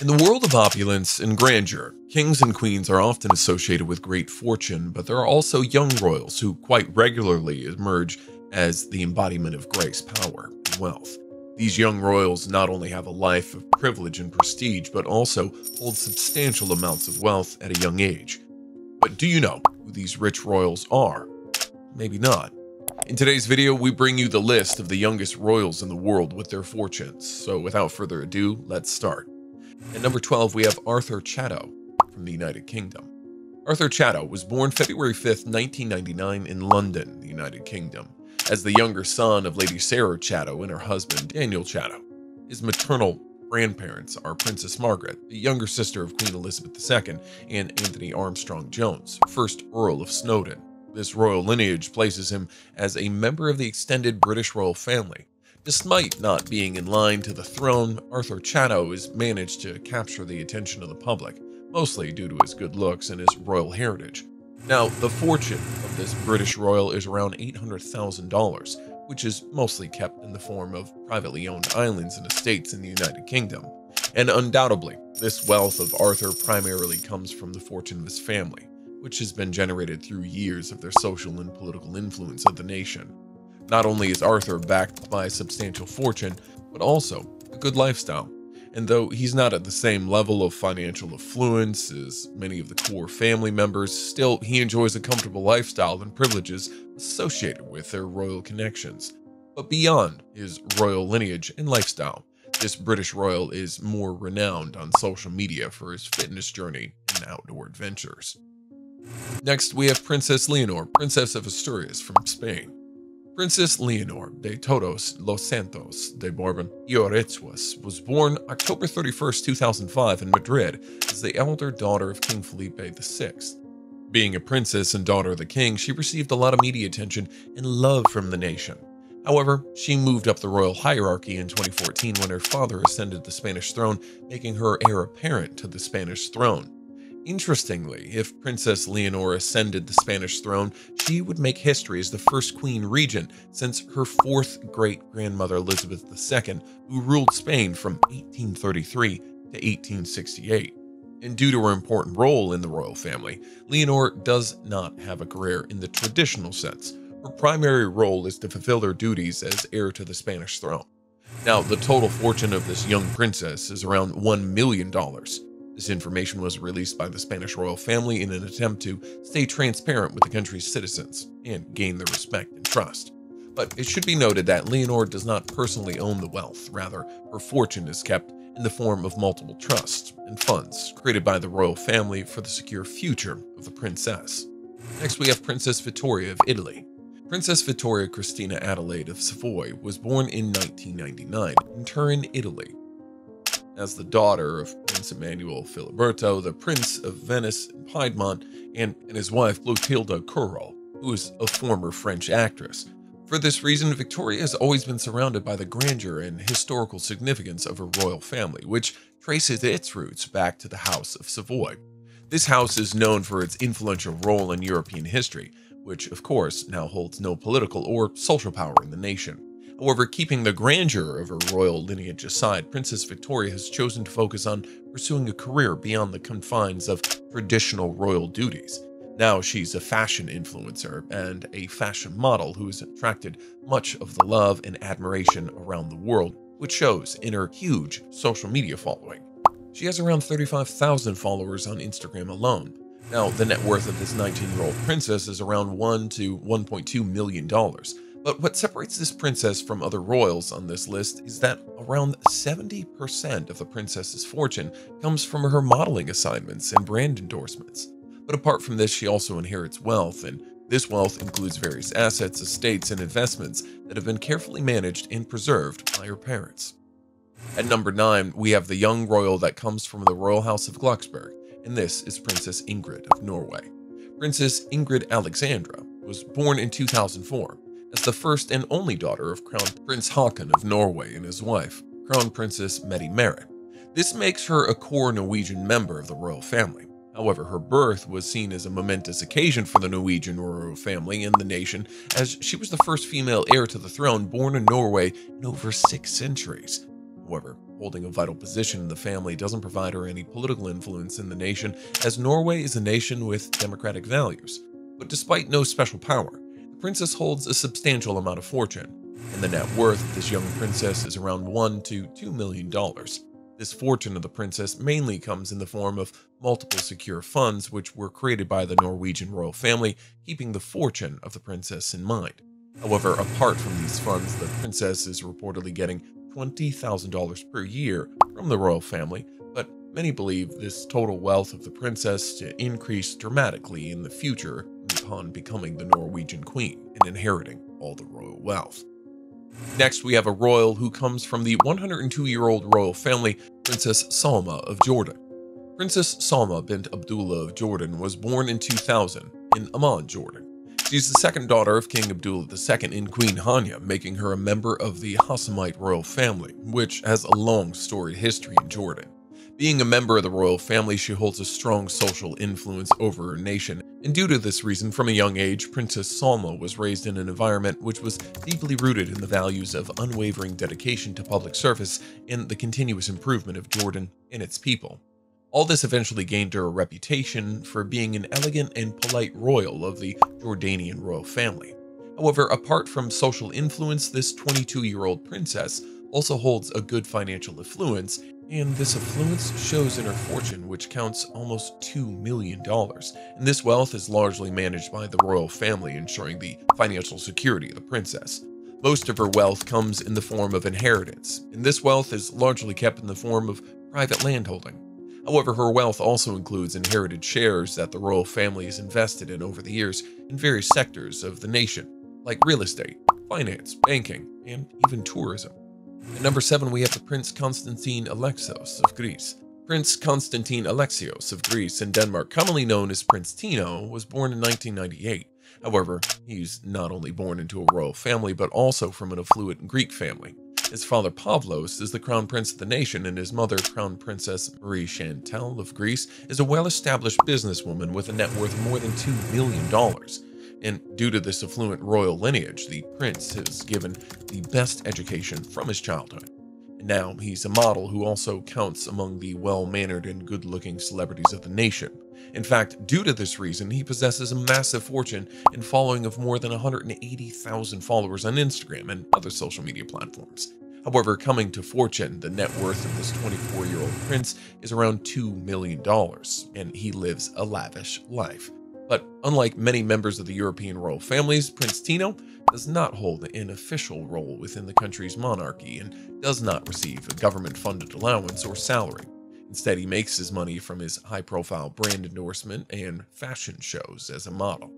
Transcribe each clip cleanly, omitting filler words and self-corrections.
In the world of opulence and grandeur, kings and queens are often associated with great fortune, but there are also young royals who quite regularly emerge as the embodiment of grace, power, and wealth. These young royals not only have a life of privilege and prestige, but also hold substantial amounts of wealth at a young age. But do you know who these rich royals are? Maybe not. In today's video, we bring you the list of the youngest royals in the world with their fortunes. So without further ado, let's start. At number 12, we have Arthur Chatto from the United Kingdom. Arthur Chatto was born February 5th, 1999 in London, the United Kingdom, as the younger son of Lady Sarah Chatto and her husband, Daniel Chatto. His maternal grandparents are Princess Margaret, the younger sister of Queen Elizabeth II, and Anthony Armstrong Jones, 1st Earl of Snowdon. This royal lineage places him as a member of the extended British royal family. Despite not being in line to the throne, Arthur Chatto has managed to capture the attention of the public, mostly due to his good looks and his royal heritage. Now, the fortune of this British royal is around $800,000, which is mostly kept in the form of privately owned islands and estates in the United Kingdom. And undoubtedly, this wealth of Arthur primarily comes from the fortune of his family, which has been generated through years of their social and political influence of the nation. Not only is Arthur backed by a substantial fortune, but also a good lifestyle. And though he's not at the same level of financial affluence as many of the core family members, still he enjoys a comfortable lifestyle and privileges associated with their royal connections. But beyond his royal lineage and lifestyle, this British royal is more renowned on social media for his fitness journey and outdoor adventures. Next, we have Princess Leonor, Princess of Asturias from Spain. Princess Leonor de Todos los Santos de Bourbon y Orezuas was born October 31st, 2005 in Madrid as the elder daughter of King Felipe VI. Being a princess and daughter of the king, she received a lot of media attention and love from the nation. However, she moved up the royal hierarchy in 2014 when her father ascended the Spanish throne, making her heir apparent to the Spanish throne. Interestingly, if Princess Leonor ascended the Spanish throne, she would make history as the first queen regent since her fourth great-grandmother Elizabeth II, who ruled Spain from 1833 to 1868. And due to her important role in the royal family, Leonor does not have a career in the traditional sense. Her primary role is to fulfill her duties as heir to the Spanish throne. Now, the total fortune of this young princess is around $1 million. This information was released by the Spanish royal family in an attempt to stay transparent with the country's citizens and gain their respect and trust. But it should be noted that Leonor does not personally own the wealth. Rather, her fortune is kept in the form of multiple trusts and funds created by the royal family for the secure future of the princess. Next, we have Princess Vittoria of Italy. Princess Vittoria Cristina Adelaide of Savoy was born in 1999 in Turin, Italy, as the daughter of Prince Emmanuel Filiberto, the Prince of Venice and Piedmont, and his wife Clotilde Curol, who is a former French actress. For this reason, Victoria has always been surrounded by the grandeur and historical significance of her royal family, which traces its roots back to the House of Savoy. This house is known for its influential role in European history, which of course now holds no political or social power in the nation. However, keeping the grandeur of her royal lineage aside, Princess Victoria has chosen to focus on pursuing a career beyond the confines of traditional royal duties. Now she's a fashion influencer and a fashion model who has attracted much of the love and admiration around the world, which shows in her huge social media following. She has around 35,000 followers on Instagram alone. Now, the net worth of this 19-year-old princess is around $1 to $1.2 million. But what separates this princess from other royals on this list is that around 70% of the princess's fortune comes from her modeling assignments and brand endorsements. But apart from this, she also inherits wealth, and this wealth includes various assets, estates, and investments that have been carefully managed and preserved by her parents. At number 9, we have the young royal that comes from the royal house of Glucksburg, and this is Princess Ingrid of Norway. Princess Ingrid Alexandra was born in 2004. As the first and only daughter of Crown Prince Haakon of Norway and his wife, Crown Princess Mette-Marit. This makes her a core Norwegian member of the royal family. However, her birth was seen as a momentous occasion for the Norwegian royal family and the nation, as she was the first female heir to the throne born in Norway in over 6 centuries. However, holding a vital position in the family doesn't provide her any political influence in the nation, as Norway is a nation with democratic values. But despite no special power, the princess holds a substantial amount of fortune, and the net worth of this young princess is around $1 to $2 million. This fortune of the princess mainly comes in the form of multiple secure funds which were created by the Norwegian royal family, keeping the fortune of the princess in mind. However, apart from these funds, the princess is reportedly getting $20,000 per year from the royal family, but many believe this total wealth of the princess to increase dramatically in the future upon becoming the Norwegian queen and inheriting all the royal wealth. Next, we have a royal who comes from the 102-year-old royal family, Princess Salma of Jordan. Princess Salma bint Abdullah of Jordan was born in 2000 in Amman, Jordan. She's the second daughter of King Abdullah II and Queen Hania, making her a member of the Hassanite royal family, which has a long storied history in Jordan. Being a member of the royal family, she holds a strong social influence over her nation, and due to this reason, from a young age, Princess Salma was raised in an environment which was deeply rooted in the values of unwavering dedication to public service and the continuous improvement of Jordan and its people. All this eventually gained her a reputation for being an elegant and polite royal of the Jordanian royal family. However, apart from social influence, this 22-year-old princess also holds a good financial affluence, and this affluence shows in her fortune, which counts almost $2 million. And this wealth is largely managed by the royal family, ensuring the financial security of the princess. Most of her wealth comes in the form of inheritance, and this wealth is largely kept in the form of private landholding. However, her wealth also includes inherited shares that the royal family has invested in over the years in various sectors of the nation, like real estate, finance, banking, and even tourism. At number 7, we have the Prince Constantine Alexios of Greece. Prince Constantine Alexios of Greece and Denmark, commonly known as Prince Tino, was born in 1998. However, he's not only born into a royal family, but also from an affluent Greek family. His father Pavlos is the crown prince of the nation, and his mother, Crown Princess Marie Chantal of Greece, is a well-established businesswoman with a net worth of more than $2 million. And due to this affluent royal lineage, the prince is given the best education from his childhood. And now he's a model who also counts among the well-mannered and good-looking celebrities of the nation. In fact, due to this reason, he possesses a massive fortune and following of more than 180,000 followers on Instagram and other social media platforms. However, coming to fortune, the net worth of this 24-year-old prince is around $2 million, and he lives a lavish life. But unlike many members of the European royal families, Prince Tino does not hold an official role within the country's monarchy and does not receive a government-funded allowance or salary. Instead, he makes his money from his high-profile brand endorsement and fashion shows as a model.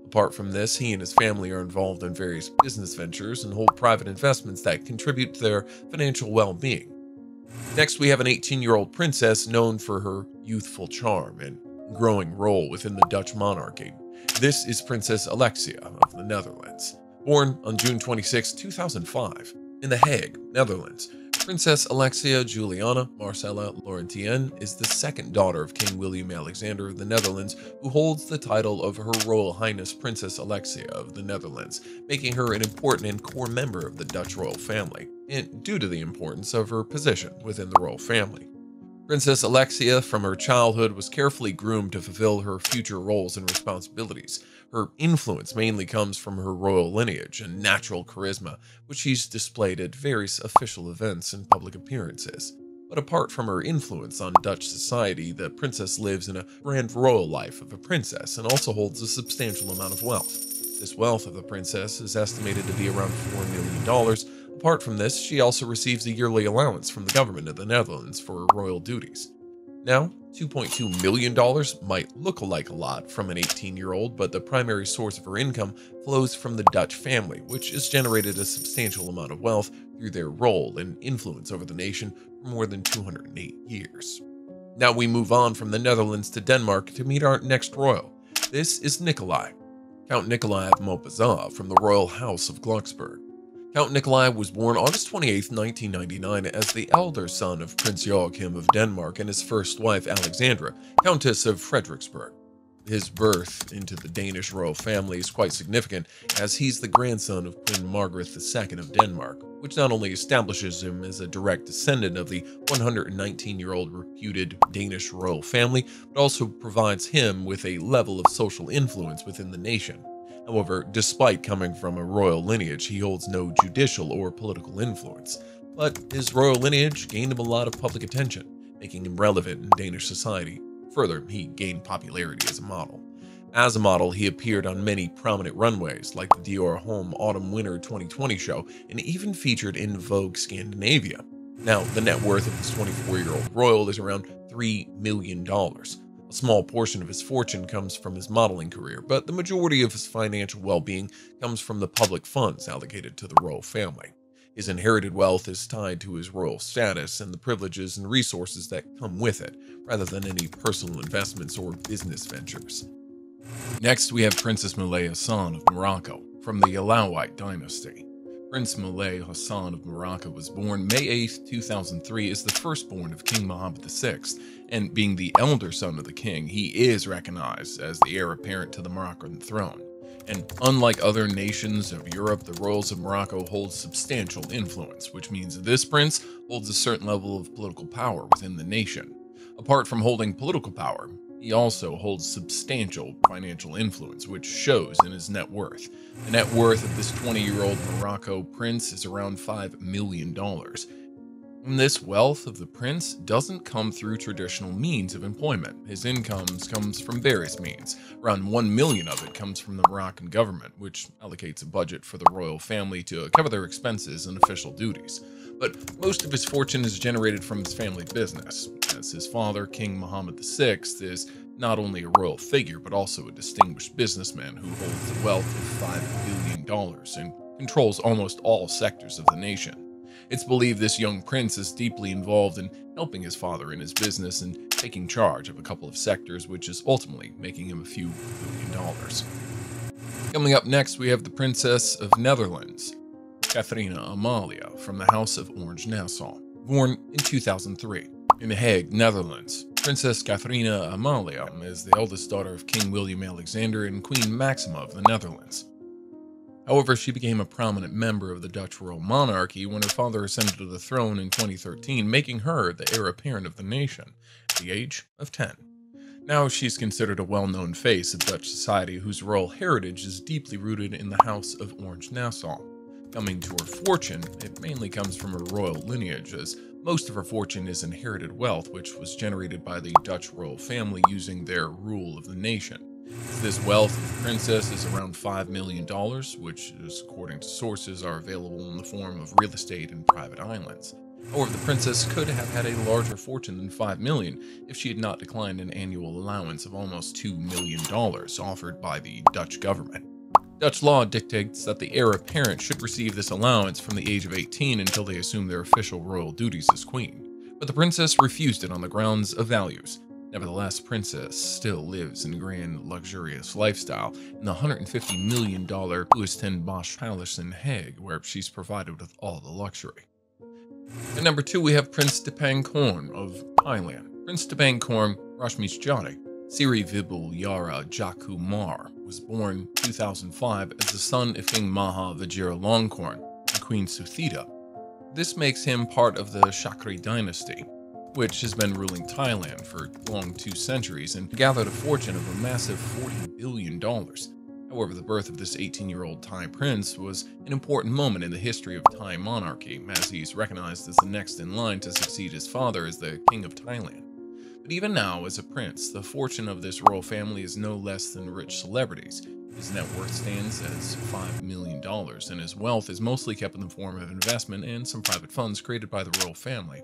Apart from this, he and his family are involved in various business ventures and hold private investments that contribute to their financial well-being. Next, we have an 18-year-old princess known for her youthful charm and growing role within the Dutch monarchy. This is Princess Alexia of the Netherlands. Born on June 26, 2005, in The Hague, Netherlands, Princess Alexia Juliana Marcella Laurentienne is the second daughter of King William Alexander of the Netherlands, who holds the title of Her Royal Highness Princess Alexia of the Netherlands, making her an important and core member of the Dutch royal family, and due to the importance of her position within the royal family. Princess Alexia, from her childhood, was carefully groomed to fulfill her future roles and responsibilities. Her influence mainly comes from her royal lineage and natural charisma, which she's displayed at various official events and public appearances. But apart from her influence on Dutch society, the princess lives in a grand royal life of a princess and also holds a substantial amount of wealth. This wealth of the princess is estimated to be around $4 million. Apart from this, she also receives a yearly allowance from the government of the Netherlands for her royal duties. Now, $2.2 million might look like a lot from an 18-year-old, but the primary source of her income flows from the Dutch family, which has generated a substantial amount of wealth through their role and influence over the nation for more than 208 years. Now we move on from the Netherlands to Denmark to meet our next royal. This is Nikolai, Count Nikolai of Maupassant from the royal house of Glucksburg. Count Nikolai was born August 28, 1999 as the elder son of Prince Joachim of Denmark and his first wife Alexandra, Countess of Frederiksberg. His birth into the Danish royal family is quite significant, as he's the grandson of Queen Margaret II of Denmark. which not only establishes him as a direct descendant of the 119-year-old reputed Danish royal family, but also provides him with a level of social influence within the nation. However, despite coming from a royal lineage, he holds no judicial or political influence. But his royal lineage gained him a lot of public attention, making him relevant in Danish society. Further, he gained popularity as a model. As a model, he appeared on many prominent runways, like the Dior Homme Autumn-Winter 2020 show, and even featured in Vogue Scandinavia. Now, the net worth of this 24-year-old royal is around $3 million. A small portion of his fortune comes from his modeling career, but the majority of his financial well-being comes from the public funds allocated to the royal family. His inherited wealth is tied to his royal status and the privileges and resources that come with it, rather than any personal investments or business ventures. Next, we have Princess Moulay Hassan of Morocco, from the Alawite dynasty. Prince Moulay Hassan of Morocco was born May 8, 2003, as the firstborn of King Mohammed VI, and being the elder son of the king, he is recognized as the heir apparent to the Moroccan throne. And unlike other nations of Europe, the royals of Morocco hold substantial influence, which means this prince holds a certain level of political power within the nation. Apart from holding political power, he also holds substantial financial influence, which shows in his net worth. The net worth of this 20-year-old Morocco prince is around $5 million. And this wealth of the prince doesn't come through traditional means of employment. His income comes from various means. Around $1 million of it comes from the Moroccan government, which allocates a budget for the royal family to cover their expenses and official duties. But most of his fortune is generated from his family business, as his father, King Mohammed VI, is not only a royal figure, but also a distinguished businessman who holds a wealth of $5 billion and controls almost all sectors of the nation. It's believed this young prince is deeply involved in helping his father in his business and taking charge of a couple of sectors, which is ultimately making him a few $1 billion. Coming up next, we have the Princess of Netherlands, Catharina Amalia, from the House of Orange-Nassau, born in 2003. In The Hague, Netherlands, Princess Catharina Amalia is the eldest daughter of King William Alexander and Queen Maxima of the Netherlands. However, she became a prominent member of the Dutch royal monarchy when her father ascended to the throne in 2013, making her the heir apparent of the nation at the age of 10. Now she's considered a well-known face of Dutch society whose royal heritage is deeply rooted in the House of Orange-Nassau. Coming to her fortune, it mainly comes from her royal lineage, as most of her fortune is inherited wealth, which was generated by the Dutch royal family using their rule of the nation. This wealth of the princess is around $5 million, which, according to sources, are available in the form of real estate and private islands. However, the princess could have had a larger fortune than $5 million if she had not declined an annual allowance of almost $2 million offered by the Dutch government. Dutch law dictates that the heir apparent should receive this allowance from the age of 18 until they assume their official royal duties as queen, but the princess refused it on the grounds of values. Nevertheless, Princess still lives in a grand, luxurious lifestyle in the $150 million Louis X Bosch Palace in Hague, where she's provided with all the luxury. At number 2, we have Prince Debang Korn of Thailand. Prince Debang Korn Rashmijati Siri Vibul Yara Jakumar was born 2005 as the son of King Maha Vajiralongkorn and Queen Suthida. This makes him part of the Chakri dynasty, which has been ruling Thailand for long 2 centuries and gathered a fortune of a massive $40 billion. However, the birth of this 18-year-old Thai prince was an important moment in the history of Thai monarchy, as he's recognized as the next in line to succeed his father as the King of Thailand. But even now, as a prince, the fortune of this royal family is no less than rich celebrities. His net worth stands as $5 million, and his wealth is mostly kept in the form of investment and some private funds created by the royal family.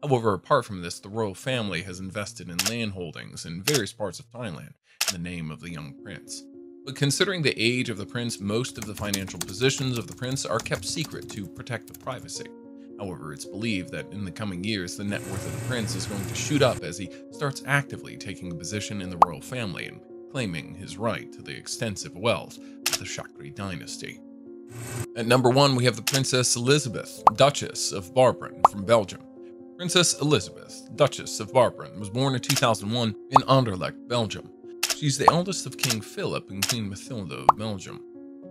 However, apart from this, the royal family has invested in land holdings in various parts of Thailand in the name of the young prince. But considering the age of the prince, most of the financial positions of the prince are kept secret to protect the privacy. However, it's believed that in the coming years, the net worth of the prince is going to shoot up as he starts actively taking a position in the royal family and claiming his right to the extensive wealth of the Chakri dynasty. At number 1, we have the Princess Elizabeth, Duchess of Barbaren from Belgium. Princess Elizabeth, Duchess of Barbaren, was born in 2001 in Anderlecht, Belgium. She's the eldest of King Philip and Queen Mathilde of Belgium.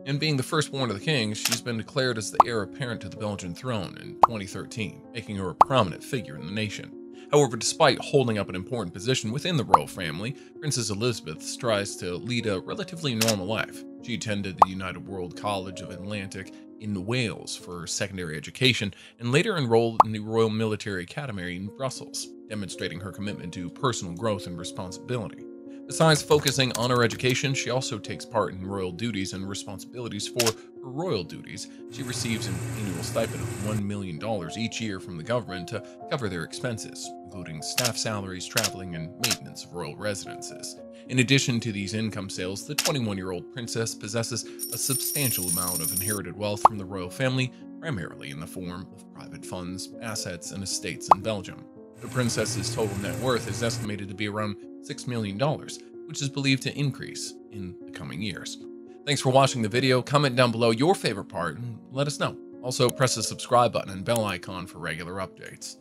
And being the firstborn of the king, she's been declared as the heir apparent to the Belgian throne in 2013, making her a prominent figure in the nation. However, despite holding up an important position within the royal family, Princess Elizabeth strives to lead a relatively normal life. She attended the United World College of Atlantic in Wales for secondary education and later enrolled in the Royal Military Academy in Brussels, demonstrating her commitment to personal growth and responsibility. Besides focusing on her education, she also takes part in royal duties and responsibilities. For her royal duties, she receives an annual stipend of $1 million each year from the government to cover their expenses, including staff salaries, traveling, and maintenance of royal residences. In addition to these income sales, the 21-year-old princess possesses a substantial amount of inherited wealth from the royal family, primarily in the form of private funds, assets, and estates in Belgium. The princess's total net worth is estimated to be around $6 million, which is believed to increase in the coming years. Thanks for watching the video. Comment down below your favorite part and let us know. Also, press the subscribe button and bell icon for regular updates.